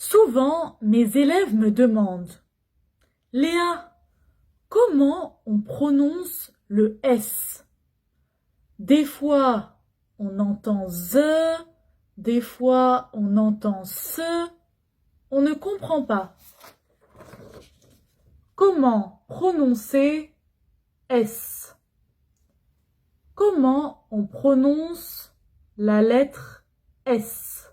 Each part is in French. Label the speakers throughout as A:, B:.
A: Souvent, mes élèves me demandent: Léa, comment on prononce le S? Des fois, on entend Z, des fois, on entend SE, on ne comprend pas. Comment prononcer S? Comment on prononce la lettre S?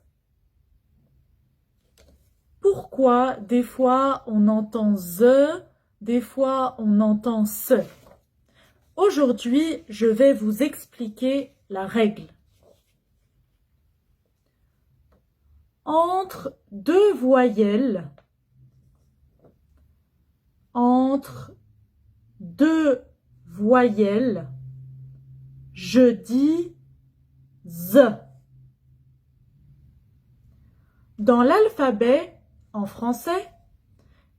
A: Pourquoi des fois on entend Z, des fois on entend SE? Aujourd'hui, je vais vous expliquer la règle. Entre deux voyelles, je dis Z. Dans l'alphabet, en français,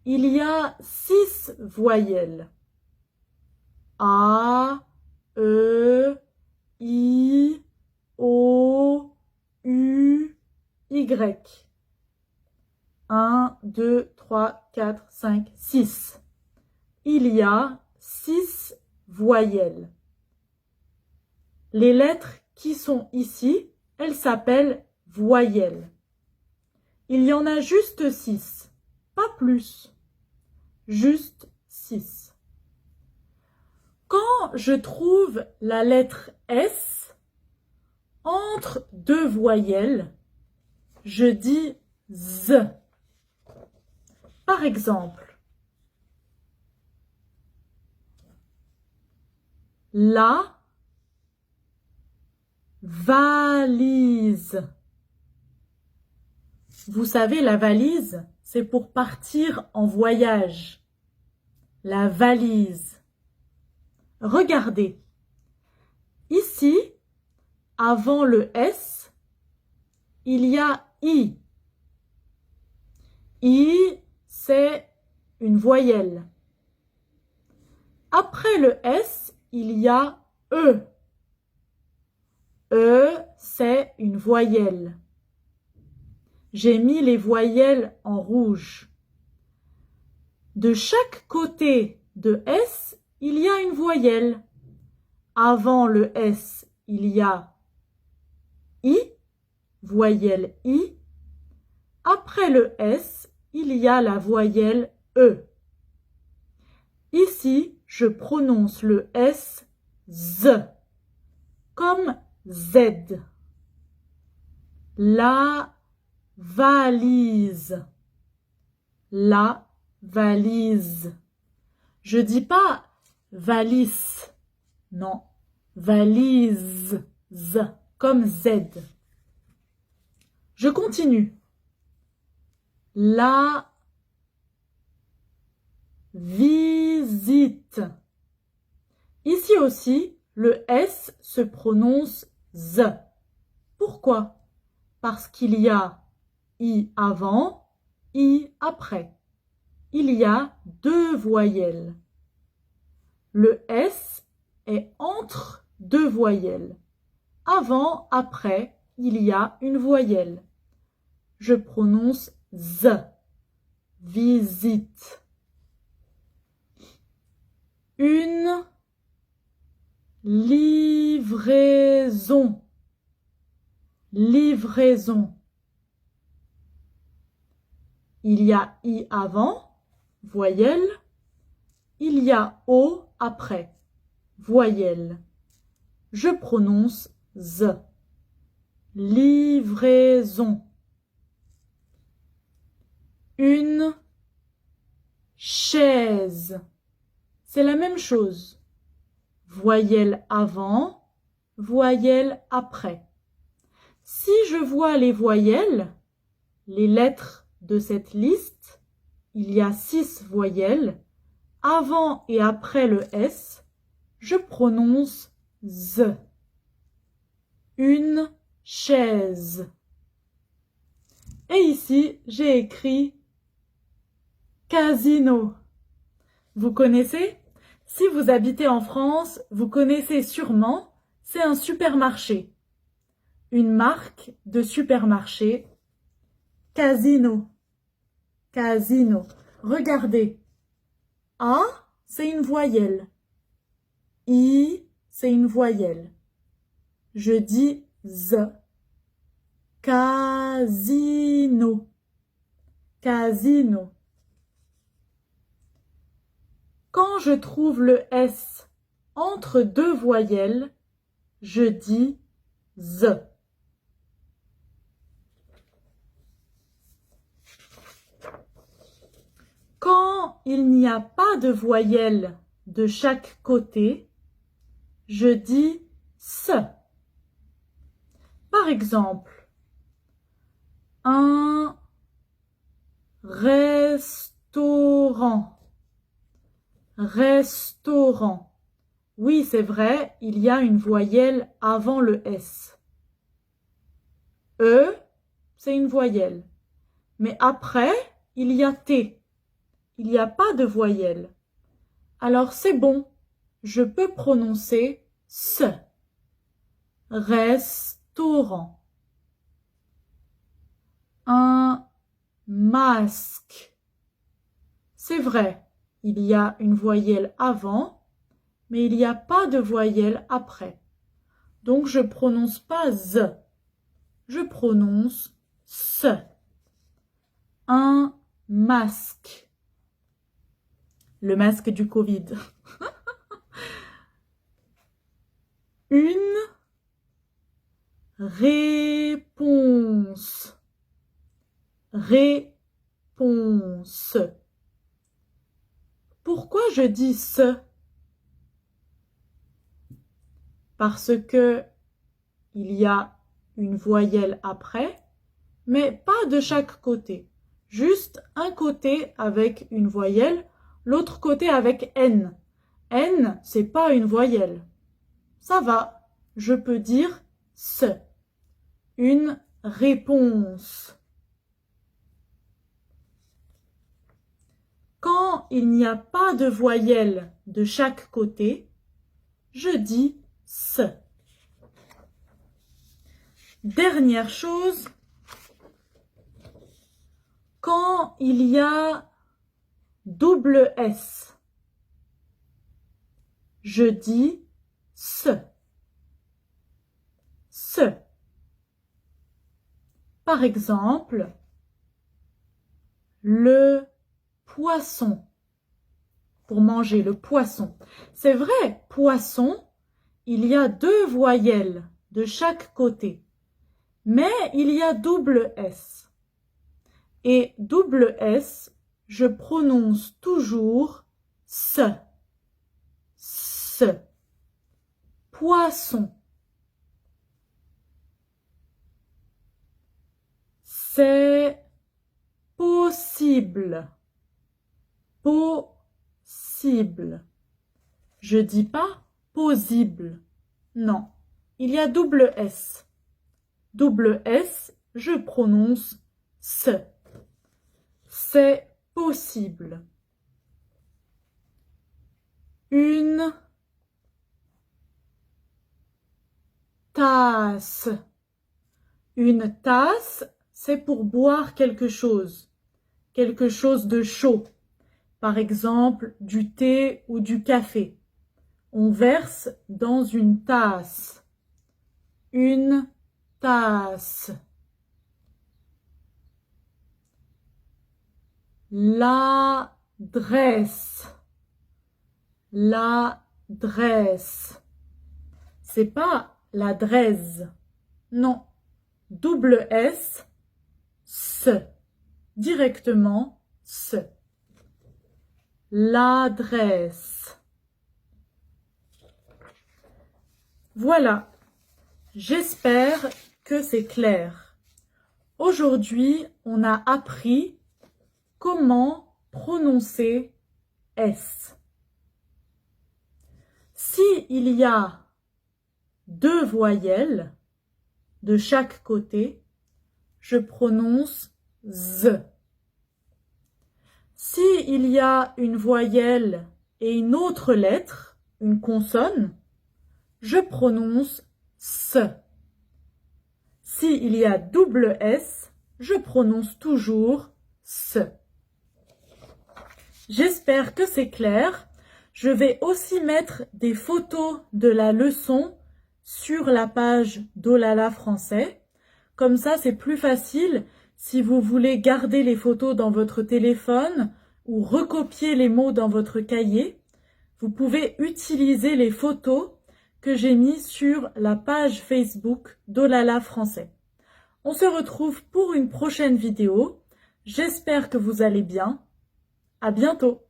A: il y a 6 voyelles. A, E, I, O, U, Y. 1, 2, 3, 4, 5, 6. Il y a 6 voyelles. Les lettres qui sont ici, elles s'appellent voyelles. Il y en a juste 6, pas plus. Juste 6. Quand je trouve la lettre S entre deux voyelles, je dis Z. Par exemple, la valise. Vous savez, la valise, c'est pour partir en voyage. La valise. Regardez. Ici, avant le S, il y a I. I, c'est une voyelle. Après le S, il y a E. E, c'est une voyelle. J'ai mis les voyelles en rouge. De chaque côté de S, il y a une voyelle. Avant le S, il y a I, voyelle I. Après le S, il y a la voyelle E. Ici, je prononce le S Z, comme Z. La valise. La valise. Je dis pas valise, non, valise, comme Z. Je continue. La visite. Ici aussi, le S se prononce Z. Pourquoi? Parce qu'il y a I avant, I après. Il y a 2 voyelles. Le S est entre 2 voyelles. Avant, après, il y a une voyelle. Je prononce Z. Visite. Une livraison. Livraison. Il y a I avant, voyelle. Il y a O après, voyelle. Je prononce Z. Livraison. Une chaise. C'est la même chose. Voyelle avant, voyelle après. Si je vois les voyelles, les lettres de cette liste, il y a 6 voyelles. Avant et après le S, je prononce Z. Une chaise. Et ici, j'ai écrit casino. Vous connaissez? Si vous habitez en France, vous connaissez sûrement, c'est un supermarché. Une marque de supermarché, Casino. Casino. Regardez. A, c'est une voyelle. I, c'est une voyelle. Je dis Z. Casino. Casino. Quand je trouve le S entre deux voyelles, je dis Z. Quand il n'y a pas de voyelle de chaque côté, je dis S. Par exemple, un restaurant. Restaurant. Oui, c'est vrai, il y a une voyelle avant le S. E, c'est une voyelle. Mais après, il y a T. Il n'y a pas de voyelle. Alors c'est bon, je peux prononcer S. Restaurant. Un masque. C'est vrai, il y a une voyelle avant, mais il n'y a pas de voyelle après. Donc je prononce pas Z. Je prononce S. Un masque. Le masque du Covid. Une réponse. Réponse. Pourquoi je dis ce? Parce que il y a une voyelle après, mais pas de chaque côté. Juste un côté avec une voyelle, l'autre côté avec N. N, c'est pas une voyelle. Ça va, je peux dire ce. Une réponse. Quand il n'y a pas de voyelle de chaque côté, je dis ce. Dernière chose, quand il y a double S, je dis ce. Ce. Par exemple, le poisson. Pour manger le poisson. C'est vrai, poisson, il y a deux voyelles de chaque côté. Mais il y a double S. Et double S, je prononce toujours ce. Ce. Poisson. C'est possible. Possible. Je dis pas possible. Non. Il y a double S. Double S, je prononce ce. C'est possible. Une tasse. Une tasse, c'est pour boire quelque chose de chaud. Par exemple, du thé ou du café. On verse dans une tasse. Une tasse. L'adresse. L'adresse. C'est pas l'adresse. Non. Double S. Ce. Directement ce. L'adresse. Voilà. J'espère que c'est clair. Aujourd'hui, on a appris comment prononcer S. Si il y a deux voyelles de chaque côté, je prononce Z. Si il y a une voyelle et une autre lettre, une consonne, je prononce S. Si il y a double S, je prononce toujours S. J'espère que c'est clair. Je vais aussi mettre des photos de la leçon sur la page d'Olala français. Comme ça, c'est plus facile si vous voulez garder les photos dans votre téléphone ou recopier les mots dans votre cahier. Vous pouvez utiliser les photos que j'ai mises sur la page Facebook d'Olala français. On se retrouve pour une prochaine vidéo. J'espère que vous allez bien. À bientôt.